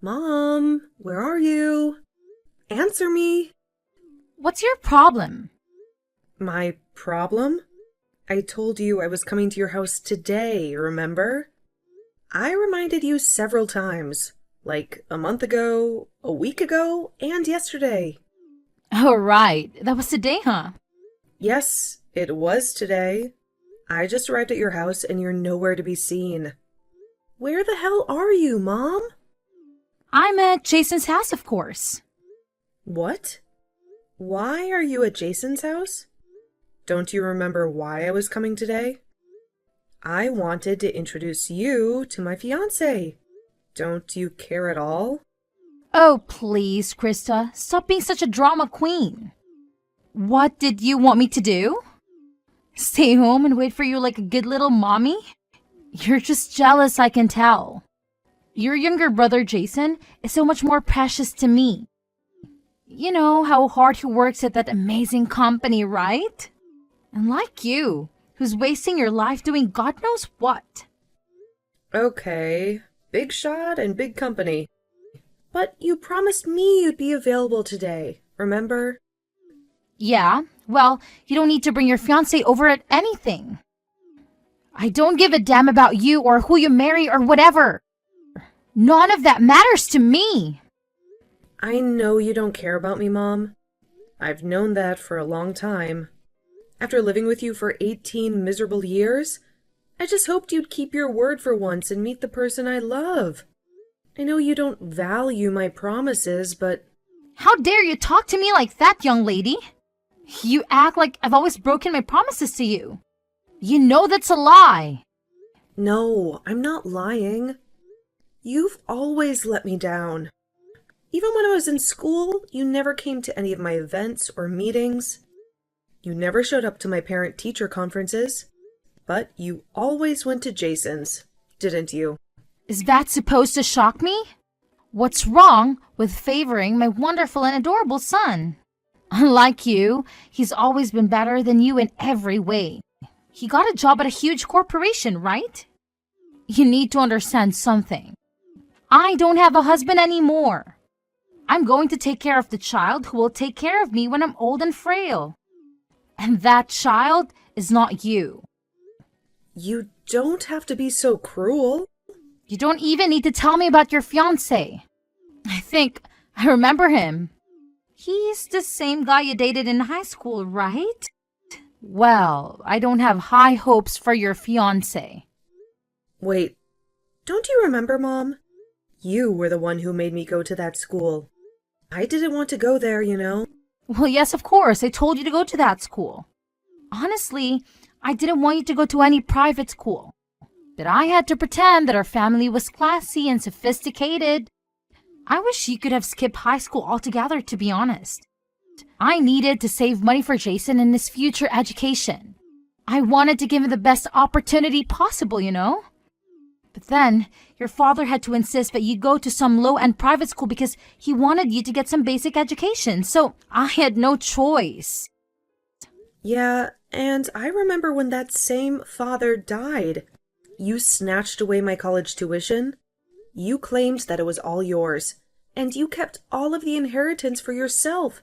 Mom, where are you? Answer me. What's your problem? My problem? I told you I was coming to your house today, remember? I reminded you several times, like a month ago, a week ago, and yesterday. Oh, right. That was today, huh? Yes, it was today. I just arrived at your house and you're nowhere to be seen. Where the hell are you, Mom? I'm at Jason's house, of course. What? Why are you at Jason's house? Don't you remember why I was coming today? I wanted to introduce you to my fiancé. Don't you care at all? Oh, please, Krista. Stop being such a drama queen. What did you want me to do? Stay home and wait for you like a good little mommy? You're just jealous, I can tell. Your younger brother, Jason, is so much more precious to me. You know how hard he works at that amazing company, right? Unlike you, who's wasting your life doing God knows what. Okay, big shot and big company. But you promised me you'd be available today, remember? Yeah, well, you don't need to bring your fiancé over at anything. I don't give a damn about you or who you marry or whatever. None of that matters to me. I know you don't care about me, Mom. I've known that for a long time. After living with you for 18 miserable years, I just hoped you'd keep your word for once and meet the person I love. I know you don't value my promises, but... How dare you talk to me like that, young lady? You act like I've always broken my promises to you. You know that's a lie. No, I'm not lying. You've always let me down. Even when I was in school, you never came to any of my events or meetings. You never showed up to my parent-teacher conferences. But you always went to Jason's, didn't you? Is that supposed to shock me? What's wrong with favoring my wonderful and adorable son? Unlike you, he's always been better than you in every way. He got a job at a huge corporation, right? You need to understand something. I don't have a husband anymore. I'm going to take care of the child who will take care of me when I'm old and frail. And that child is not you. You don't have to be so cruel. You don't even need to tell me about your fiancé. I think I remember him. He's the same guy you dated in high school, right? Well, I don't have high hopes for your fiancé. Wait, don't you remember, Mom? You were the one who made me go to that school. I didn't want to go there, you know. Well, yes, of course. I told you to go to that school. Honestly, I didn't want you to go to any private school. But I had to pretend that our family was classy and sophisticated. I wish you could have skipped high school altogether, to be honest. I needed to save money for Jason and his future education. I wanted to give him the best opportunity possible, you know? But then, your father had to insist that you go to some low-end private school because he wanted you to get some basic education, so I had no choice. Yeah, and I remember when that same father died. You snatched away my college tuition. You claimed that it was all yours, and you kept all of the inheritance for yourself,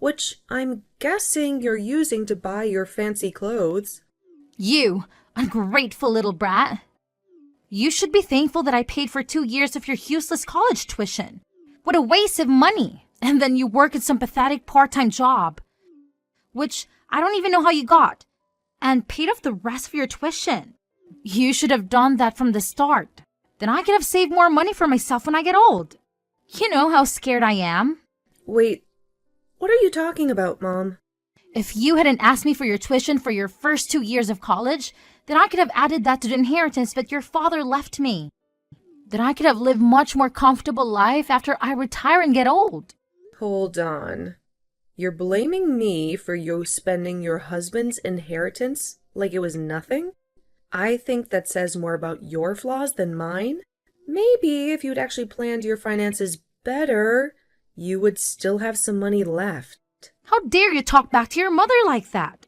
which I'm guessing you're using to buy your fancy clothes. You, ungrateful little brat. You should be thankful that I paid for 2 years of your useless college tuition. What a waste of money. And then you work at some pathetic part-time job, which I don't even know how you got, and paid off the rest of your tuition. You should have done that from the start. Then I could have saved more money for myself when I get old. You know how scared I am. Wait, what are you talking about, Mom? If you hadn't asked me for your tuition for your first 2 years of college, then I could have added that to the inheritance that your father left me. Then I could have lived much more comfortable life after I retire and get old. Hold on. You're blaming me for you spending your husband's inheritance like it was nothing? I think that says more about your flaws than mine. Maybe if you'd actually planned your finances better, you would still have some money left. How dare you talk back to your mother like that?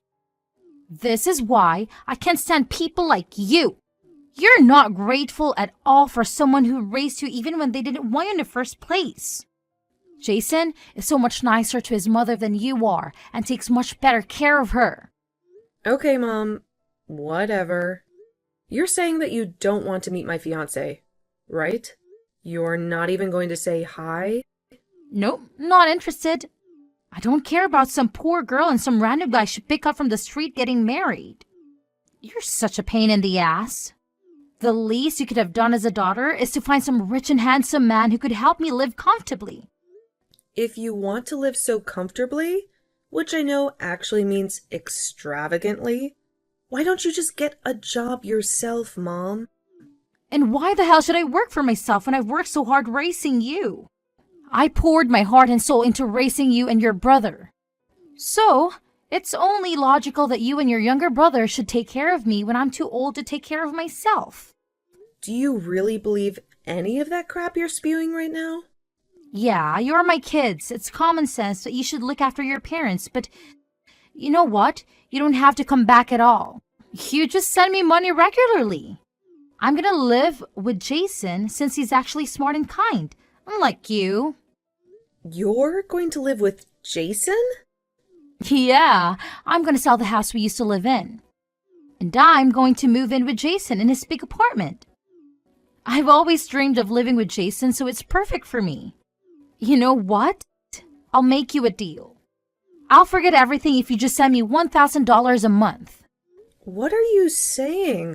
This is why I can't stand people like you. You're not grateful at all for someone who raised you even when they didn't want you in the first place. Jason is so much nicer to his mother than you are and takes much better care of her. Okay, Mom. Whatever. You're saying that you don't want to meet my fiancé, right? You're not even going to say hi? Nope, not interested. I don't care about some poor girl and some random guy should pick up from the street getting married. You're such a pain in the ass. The least you could have done as a daughter is to find some rich and handsome man who could help me live comfortably. If you want to live so comfortably, which I know actually means extravagantly, why don't you just get a job yourself, Mom? And why the hell should I work for myself when I've worked so hard raising you? I poured my heart and soul into raising you and your brother. So, it's only logical that you and your younger brother should take care of me when I'm too old to take care of myself. Do you really believe any of that crap you're spewing right now? Yeah, you're my kids. It's common sense that you should look after your parents, but you know what? You don't have to come back at all. You just send me money regularly. I'm gonna live with Jason since he's actually smart and kind, unlike you. You're going to live with Jason? Yeah, I'm gonna sell the house we used to live in. And I'm going to move in with Jason in his big apartment. I've always dreamed of living with Jason, so it's perfect for me. You know what? I'll make you a deal. I'll forget everything if you just send me $1,000 a month. What are you saying?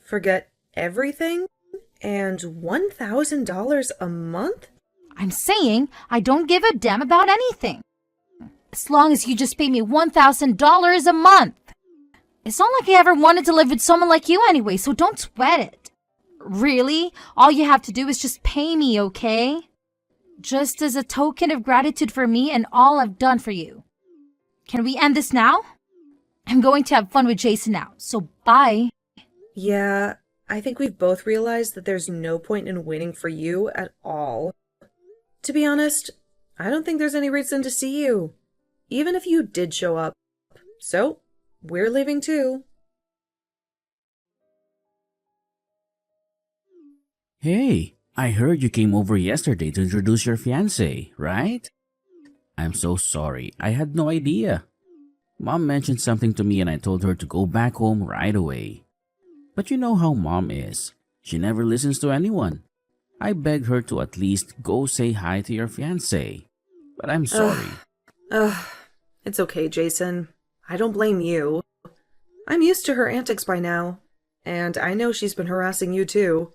Forget everything? And $1,000 a month? I'm saying I don't give a damn about anything. As long as you just pay me $1,000 a month. It's not like I ever wanted to live with someone like you anyway, so don't sweat it. Really? All you have to do is just pay me, okay? Just as a token of gratitude for me and all I've done for you. Can we end this now? I'm going to have fun with Jason now, so bye. Yeah, I think we've both realized that there's no point in waiting for you at all. To be honest, I don't think there's any reason to see you, even if you did show up. So, we're leaving too. Hey, I heard you came over yesterday to introduce your fiancé, right? I'm so sorry, I had no idea. Mom mentioned something to me and I told her to go back home right away. But you know how Mom is. She never listens to anyone. I begged her to at least go say hi to your fiancé. But I'm sorry. It's okay, Jason. I don't blame you. I'm used to her antics by now, and I know she's been harassing you too.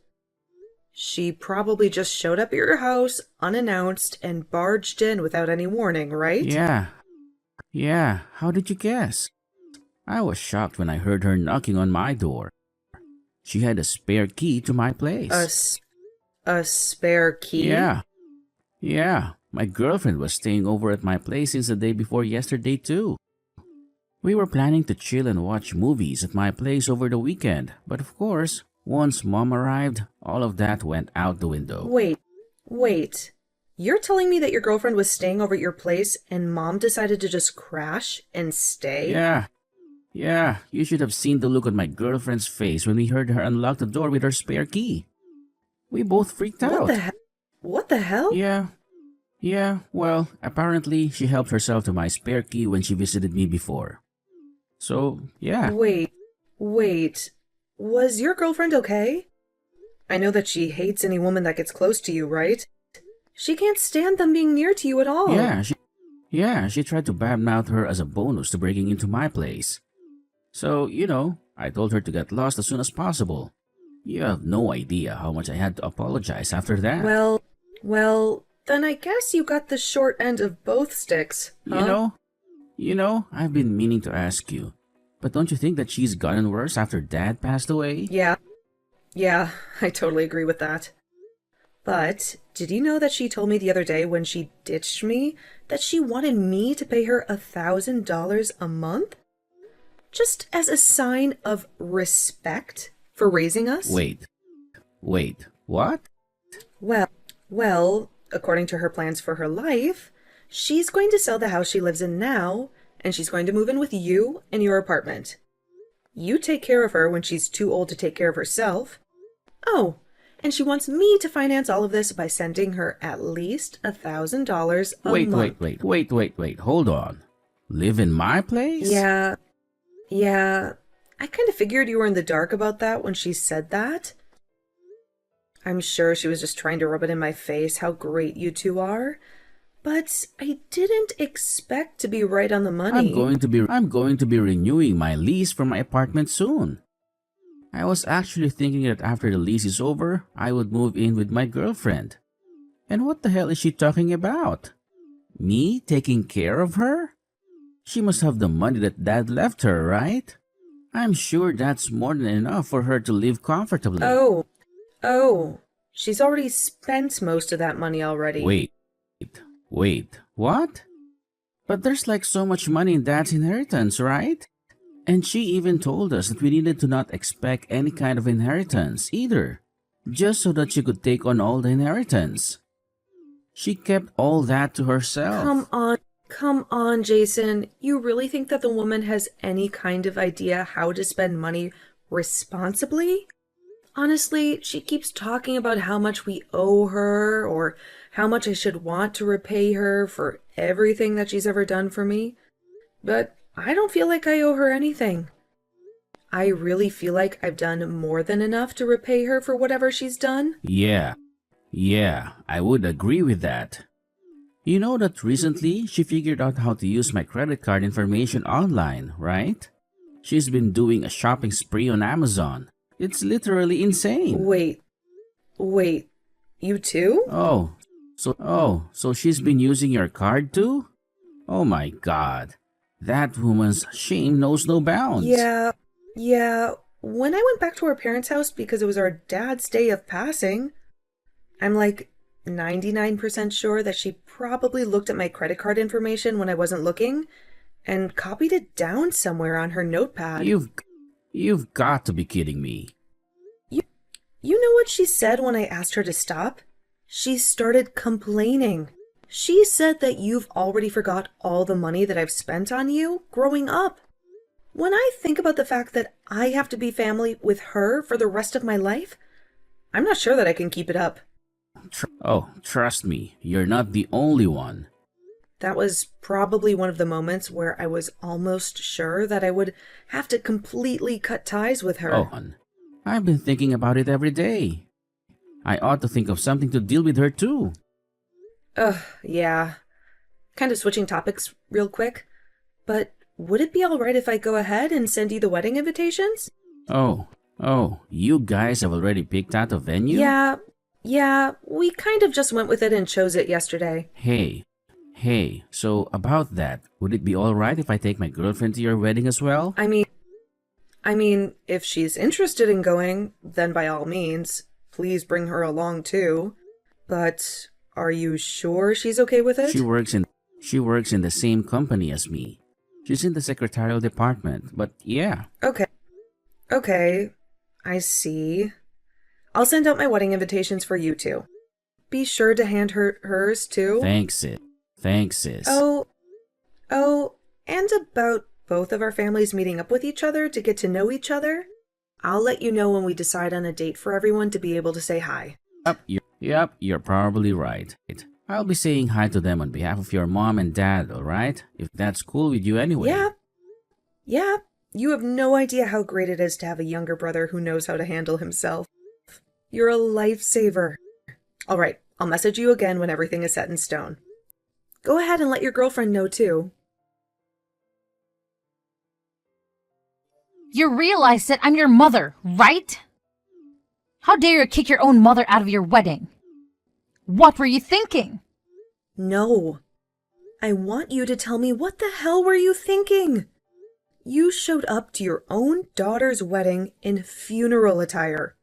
She probably just showed up at your house unannounced and barged in without any warning, right? Yeah, how did you guess? I was shocked when I heard her knocking on my door. She had a spare key to my place. A spare key? Yeah, my girlfriend was staying over at my place since the day before yesterday too. We were planning to chill and watch movies at my place over the weekend, but of course, once Mom arrived, all of that went out the window. Wait. You're telling me that your girlfriend was staying over at your place and Mom decided to just crash and stay? Yeah, you should have seen the look on my girlfriend's face when we heard her unlock the door with her spare key. We both freaked out. What the hell? Yeah, well, apparently she helped herself to my spare key when she visited me before. So, yeah. Wait. Was your girlfriend okay? I know that she hates any woman that gets close to you, right? She can't stand them being near to you at all. Yeah, she tried to badmouth her as a bonus to breaking into my place. So, I told her to get lost as soon as possible. You have no idea how much I had to apologize after that. Well, then I guess you got the short end of both sticks, huh? I've been meaning to ask you, but don't you think that she's gotten worse after Dad passed away? Yeah, I totally agree with that. But did you know that she told me the other day when she ditched me that she wanted me to pay her $1,000 a month? Just as a sign of respect for raising us? Wait, what? Well, according to her plans for her life, she's going to sell the house she lives in now, and she's going to move in with you in your apartment. You take care of her when she's too old to take care of herself. Oh, and she wants me to finance all of this by sending her at least $1,000 a month. Wait. Hold on. Live in my place? Yeah. I kind of figured you were in the dark about that when she said that. I'm sure she was just trying to rub it in my face how great you two are. But I didn't expect to be right on the money. I'm going to be renewing my lease for my apartment soon. I was actually thinking that after the lease is over, I would move in with my girlfriend. And what the hell is she talking about? Me taking care of her? She must have the money that Dad left her, right? I'm sure that's more than enough for her to live comfortably. Oh, she's already spent most of that money already. Wait, what? But there's like so much money in Dad's inheritance, right? And she even told us that we needed to not expect any kind of inheritance either, just so that she could take on all the inheritance. She kept all that to herself. Come on, Jason. You really think that the woman has any kind of idea how to spend money responsibly? Honestly, she keeps talking about how much we owe her or how much I should want to repay her for everything that she's ever done for me. But I don't feel like I owe her anything. I really feel like I've done more than enough to repay her for whatever she's done. Yeah, I would agree with that. You know that recently she figured out how to use my credit card information online, right? She's been doing a shopping spree on Amazon. It's literally insane. Wait, you too? So she's been using your card too? Oh my God. That woman's shame knows no bounds. Yeah. When I went back to our parents' house because it was our dad's day of passing, I'm like 99% sure that she probably looked at my credit card information when I wasn't looking and copied it down somewhere on her notepad. You've got to be kidding me. You know what she said when I asked her to stop? She started complaining. She said that you've already forgot all the money that I've spent on you growing up. When I think about the fact that I have to be family with her for the rest of my life, I'm not sure that I can keep it up. Trust me, you're not the only one. That was probably one of the moments where I was almost sure that I would have to completely cut ties with her. I've been thinking about it every day. I ought to think of something to deal with her too. Yeah. Kind of switching topics real quick, but would it be alright if I go ahead and send you the wedding invitations? Oh, you guys have already picked out a venue? Yeah, we kind of just went with it and chose it yesterday. Hey, so about that, would it be alright if I take my girlfriend to your wedding as well? I mean, if she's interested in going, then by all means, please bring her along too. But are you sure she's okay with it? She works in the same company as me. She's in the secretarial department, but yeah. Okay, I see. I'll send out my wedding invitations for you two. Be sure to hand her hers too. Thanks, sis. Oh, and about both of our families meeting up with each other to get to know each other. I'll let you know when we decide on a date for everyone to be able to say hi. Yep, you're probably right. I'll be saying hi to them on behalf of your mom and dad, alright? If that's cool with you anyway. Yeah. You have no idea how great it is to have a younger brother who knows how to handle himself. You're a lifesaver. Alright, I'll message you again when everything is set in stone. Go ahead and let your girlfriend know too. You realize that I'm your mother, right? How dare you kick your own mother out of your wedding? What were you thinking? No. I want you to tell me what the hell were you thinking? You showed up to your own daughter's wedding in funeral attire.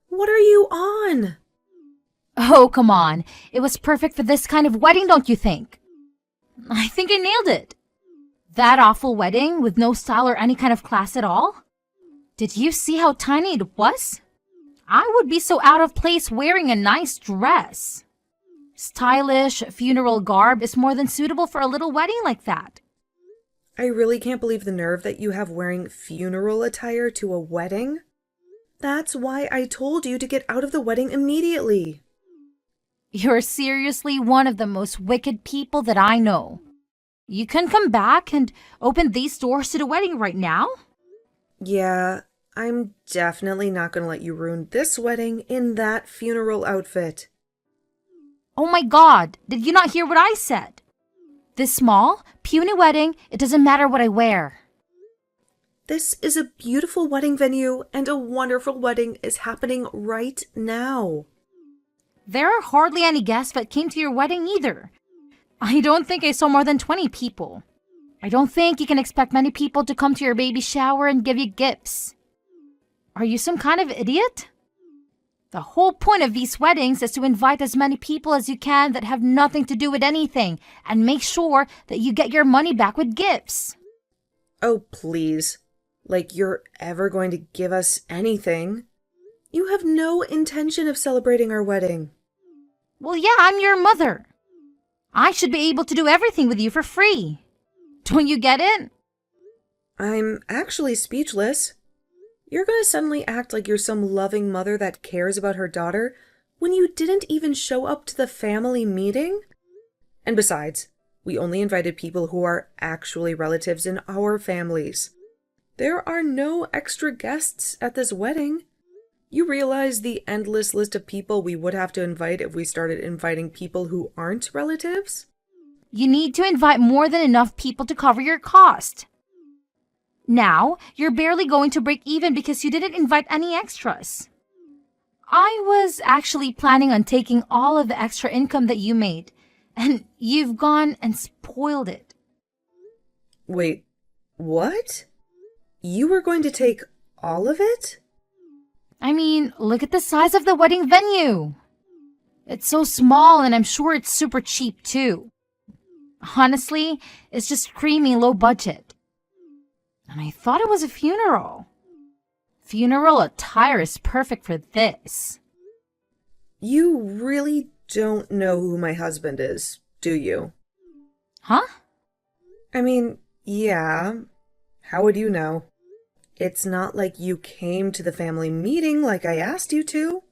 What are you on? Oh, come on. It was perfect for this kind of wedding, don't you think? I think I nailed it. That awful wedding with no style or any kind of class at all? Did you see how tiny it was? I would be so out of place wearing a nice dress. Stylish funeral garb is more than suitable for a little wedding like that. I really can't believe the nerve that you have wearing funeral attire to a wedding. That's why I told you to get out of the wedding immediately. You're seriously one of the most wicked people that I know. You can come back and open these doors to the wedding right now? Yeah, I'm definitely not going to let you ruin this wedding in that funeral outfit. Oh my god, did you not hear what I said? This small, puny wedding, it doesn't matter what I wear. This is a beautiful wedding venue, and a wonderful wedding is happening right now. There are hardly any guests that came to your wedding either. I don't think I saw more than 20 people. I don't think you can expect many people to come to your baby shower and give you gifts. Are you some kind of idiot? The whole point of these weddings is to invite as many people as you can that have nothing to do with anything and make sure that you get your money back with gifts. Oh, please. Like you're ever going to give us anything. You have no intention of celebrating our wedding. Well, yeah, I'm your mother. I should be able to do everything with you for free. Don't you get it? I'm actually speechless. You're going to suddenly act like you're some loving mother that cares about her daughter when you didn't even show up to the family meeting? And besides, we only invited people who are actually relatives in our families. There are no extra guests at this wedding. You realize the endless list of people we would have to invite if we started inviting people who aren't relatives? You need to invite more than enough people to cover your cost. Now, you're barely going to break even because you didn't invite any extras. I was actually planning on taking all of the extra income that you made, and you've gone and spoiled it. Wait, what? You were going to take all of it? I mean, look at the size of the wedding venue. It's so small, and I'm sure it's super cheap too. Honestly, it's just creamy low budget. And I thought it was a funeral. Funeral attire is perfect for this. You really don't know who my husband is, do you? Huh? I mean, yeah. How would you know? It's not like you came to the family meeting like I asked you to.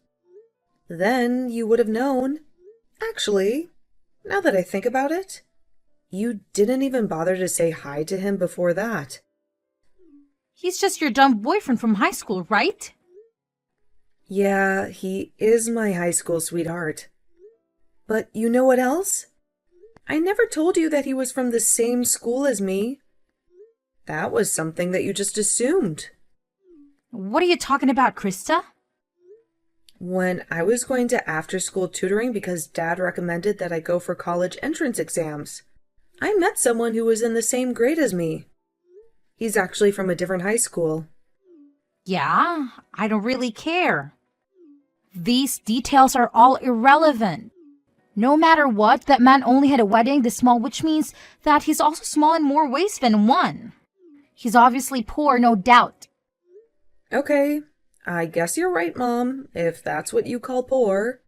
Then you would have known. Actually, now that I think about it, you didn't even bother to say hi to him before that. He's just your dumb boyfriend from high school, right? Yeah, he is my high school sweetheart. But you know what else? I never told you that he was from the same school as me. That was something that you just assumed. What are you talking about, Krista? When I was going to after-school tutoring because Dad recommended that I go for college entrance exams, I met someone who was in the same grade as me. He's actually from a different high school. Yeah, I don't really care. These details are all irrelevant. No matter what, that man only had a wedding this small, which means that he's also small in more ways than one. He's obviously poor, no doubt. Okay, I guess you're right, Mom, if that's what you call poor.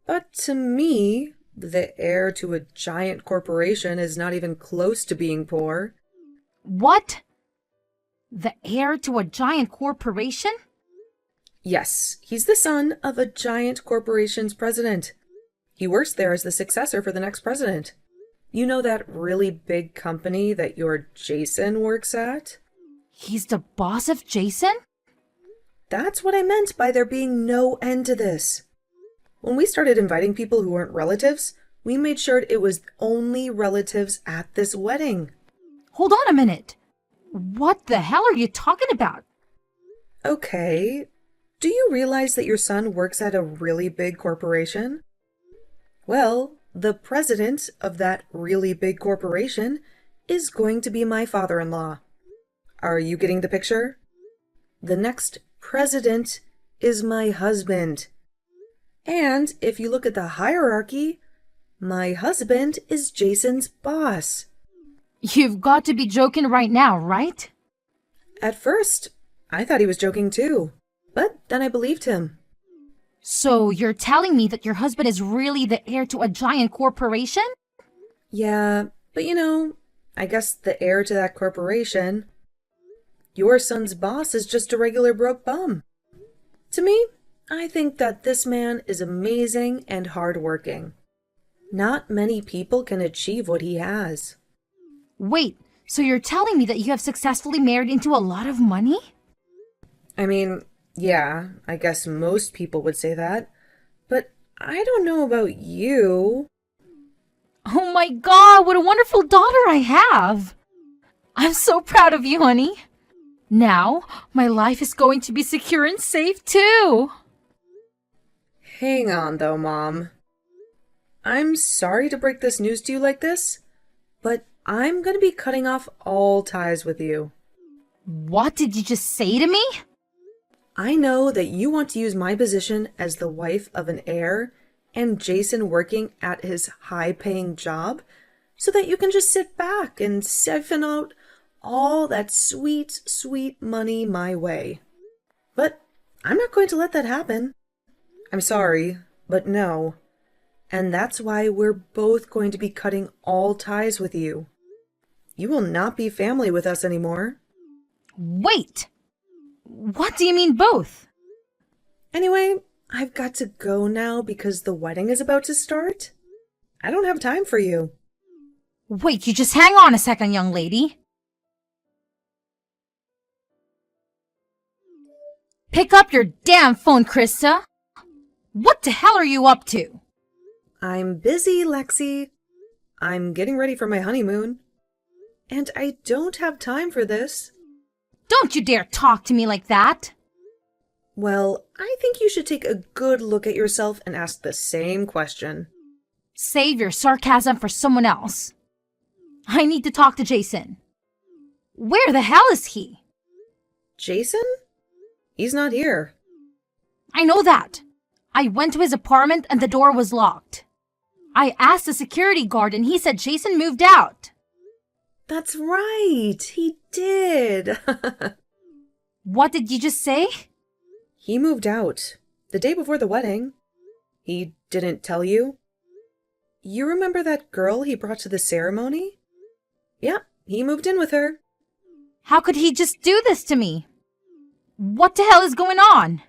But to me, the heir to a giant corporation is not even close to being poor. What? The heir to a giant corporation? Yes, he's the son of a giant corporation's president. He works there as the successor for the next president. You know that really big company that your Jason works at? He's the boss of Jason? That's what I meant by there being no end to this. When we started inviting people who weren't relatives, we made sure it was only relatives at this wedding. Hold on a minute. What the hell are you talking about? Okay, do you realize that your son works at a really big corporation? Well, the president of that really big corporation is going to be my father-in-law. Are you getting the picture? The next president is my husband. And if you look at the hierarchy, my husband is Jason's boss. You've got to be joking right now, right? At first, I thought he was joking too, but then I believed him. So you're telling me that your husband is really the heir to a giant corporation? Yeah, but I guess the heir to that corporation. Your son's boss is just a regular broke bum. To me, I think that this man is amazing and hardworking. Not many people can achieve what he has. Wait, so you're telling me that you have successfully married into a lot of money? I mean, yeah, I guess most people would say that. But I don't know about you. Oh my god, what a wonderful daughter I have! I'm so proud of you, honey. Now, my life is going to be secure and safe too. Hang on though, Mom. I'm sorry to break this news to you like this, but I'm gonna be cutting off all ties with you. What did you just say to me? I know that you want to use my position as the wife of an heir and Jason working at his high-paying job so that you can just sit back and siphon out all that sweet, sweet money my way. But I'm not going to let that happen. I'm sorry, but no. And that's why we're both going to be cutting all ties with you. You will not be family with us anymore. Wait! What do you mean both? Anyway, I've got to go now because the wedding is about to start. I don't have time for you. Wait, you just hang on a second, young lady. Pick up your damn phone, Krista. What the hell are you up to? I'm busy, Lexi. I'm getting ready for my honeymoon. And I don't have time for this. Don't you dare talk to me like that. Well, I think you should take a good look at yourself and ask the same question. Save your sarcasm for someone else. I need to talk to Jason. Where the hell is he? Jason? He's not here. I know that. I went to his apartment and the door was locked. I asked the security guard and he said Jason moved out. That's right. He did. What did you just say? He moved out the day before the wedding. He didn't tell you? You remember that girl he brought to the ceremony? Yep, he moved in with her. How could he just do this to me? What the hell is going on?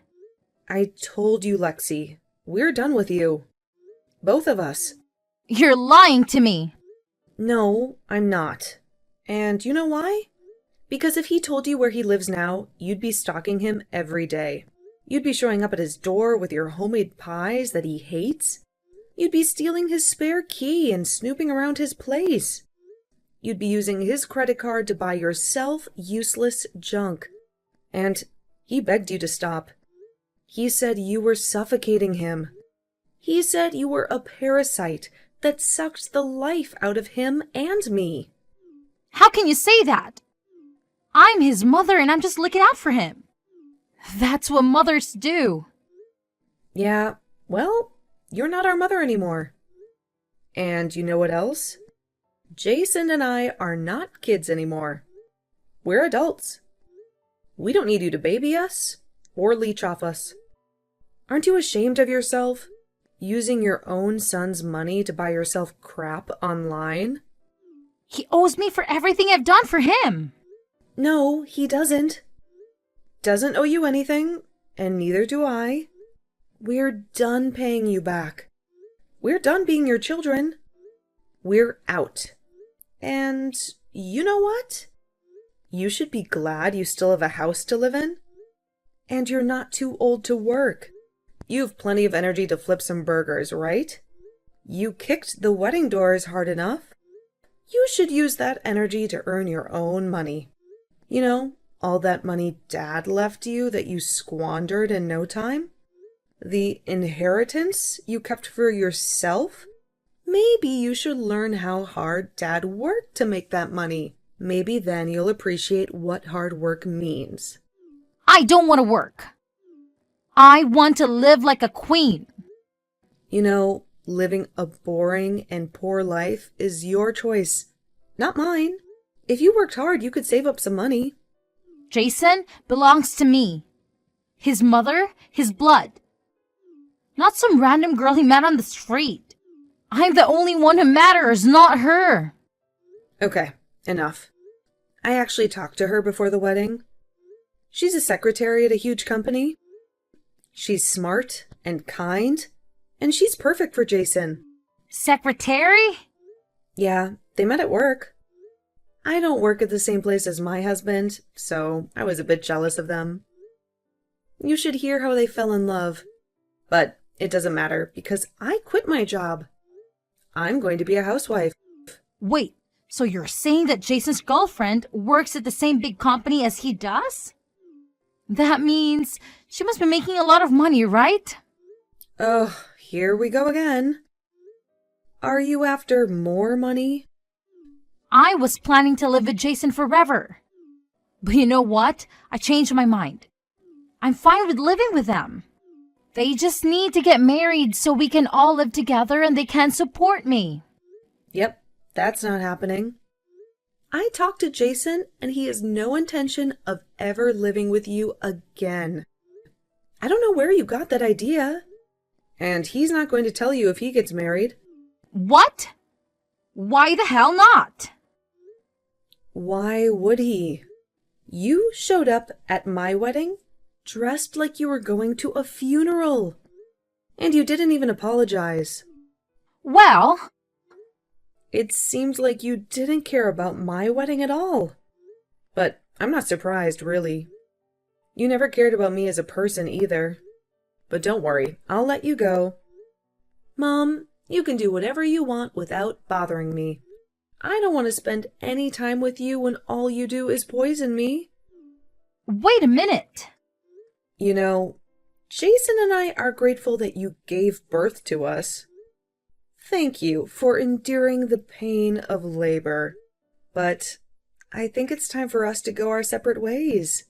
I told you, Lexi. We're done with you. Both of us. You're lying to me. No, I'm not. And you know why? Because if he told you where he lives now, you'd be stalking him every day. You'd be showing up at his door with your homemade pies that he hates. You'd be stealing his spare key and snooping around his place. You'd be using his credit card to buy yourself useless junk. And he begged you to stop. He said you were suffocating him. He said you were a parasite that sucked the life out of him and me. How can you say that? I'm his mother and I'm just looking out for him. That's what mothers do. Yeah, well, you're not our mother anymore. And you know what else? Jason and I are not kids anymore. We're adults. We don't need you to baby us or leech off us. Aren't you ashamed of yourself? Using your own son's money to buy yourself crap online? He owes me for everything I've done for him. No, he doesn't. Doesn't owe you anything, and neither do I. We're done paying you back. We're done being your children. We're out. And you know what? You should be glad you still have a house to live in. And you're not too old to work. You've plenty of energy to flip some burgers, right? You kicked the wedding doors hard enough. You should use that energy to earn your own money. You know, all that money Dad left you that you squandered in no time? The inheritance you kept for yourself? Maybe you should learn how hard Dad worked to make that money. Maybe then you'll appreciate what hard work means. I don't want to work. I want to live like a queen. You know, living a boring and poor life is your choice, not mine. If you worked hard, you could save up some money. Jason belongs to me. His mother, his blood. Not some random girl he met on the street. I'm the only one who matters, not her. Okay, enough. I actually talked to her before the wedding. She's a secretary at a huge company. She's smart and kind, and she's perfect for Jason. Secretary? Yeah, they met at work. I don't work at the same place as my husband, so I was a bit jealous of them. You should hear how they fell in love. But it doesn't matter because I quit my job. I'm going to be a housewife. Wait, so you're saying that Jason's girlfriend works at the same big company as he does? That means she must be making a lot of money, right? Oh, here we go again. Are you after more money? I was planning to live with Jason forever. But you know what? I changed my mind. I'm fine with living with them. They just need to get married so we can all live together and they can support me. Yep, that's not happening. I talked to Jason and he has no intention of ever living with you again. I don't know where you got that idea. And he's not going to tell you if he gets married. What? Why the hell not? Why would he? You showed up at my wedding dressed like you were going to a funeral. And you didn't even apologize. Well, it seemed like you didn't care about my wedding at all. But I'm not surprised, really. You never cared about me as a person either. But don't worry, I'll let you go. Mom, you can do whatever you want without bothering me. I don't want to spend any time with you when all you do is poison me. wait a minute. You know, Jason and I are grateful that you gave birth to us. Thank you for enduring the pain of labor. But I think it's time for us to go our separate ways.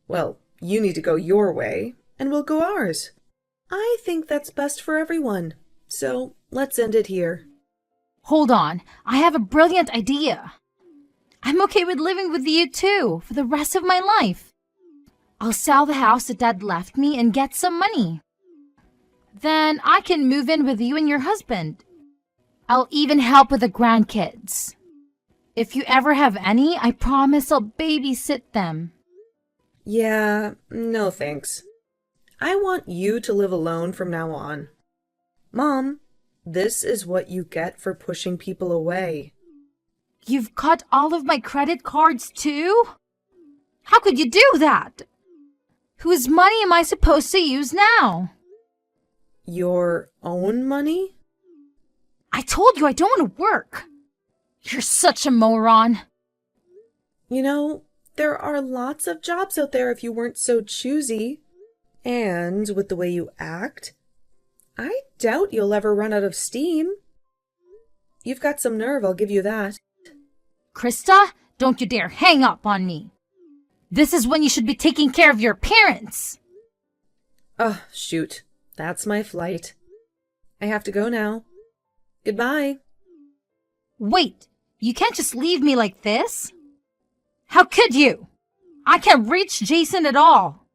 Well, you need to go your way, and we'll go ours. I think that's best for everyone. So let's end it here. Hold on, I have a brilliant idea. I'm okay with living with you too for the rest of my life. I'll sell the house that Dad left me and get some money. Then I can move in with you and your husband. I'll even help with the grandkids. If you ever have any, I promise I'll babysit them. Yeah, no thanks. I want you to live alone from now on. Mom, this is what you get for pushing people away. You've cut all of my credit cards too? How could you do that? Whose money am I supposed to use now? Your own money? I told you I don't want to work. You're such a moron. You know, there are lots of jobs out there if you weren't so choosy. And with the way you act, I doubt you'll ever run out of steam. You've got some nerve, I'll give you that. Krista, don't you dare hang up on me. This is when you should be taking care of your parents. Oh, shoot. That's my flight. I have to go now. Goodbye. Wait, you can't just leave me like this. How could you? I can't reach Jason at all.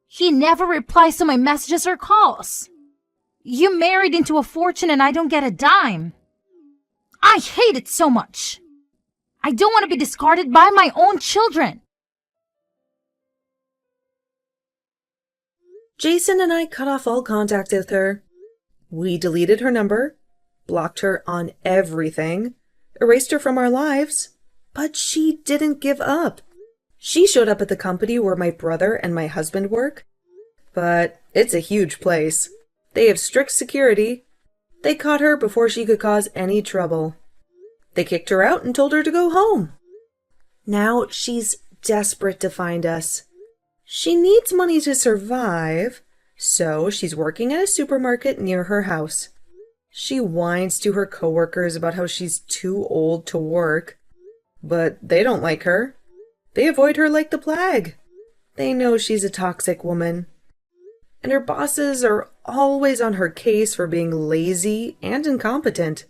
He never replies to my messages or calls. You married into a fortune and I don't get a dime. I hate it so much. I don't want to be discarded by my own children. Jason and I cut off all contact with her. We deleted her number, blocked her on everything, erased her from our lives. But she didn't give up. She showed up at the company where my brother and my husband work. But it's a huge place. They have strict security. They caught her before she could cause any trouble. They kicked her out and told her to go home. Now she's desperate to find us. She needs money to survive, so she's working at a supermarket near her house. She whines to her coworkers about how she's too old to work. But they don't like her. They avoid her like the plague. They know she's a toxic woman. And her bosses are always on her case for being lazy and incompetent.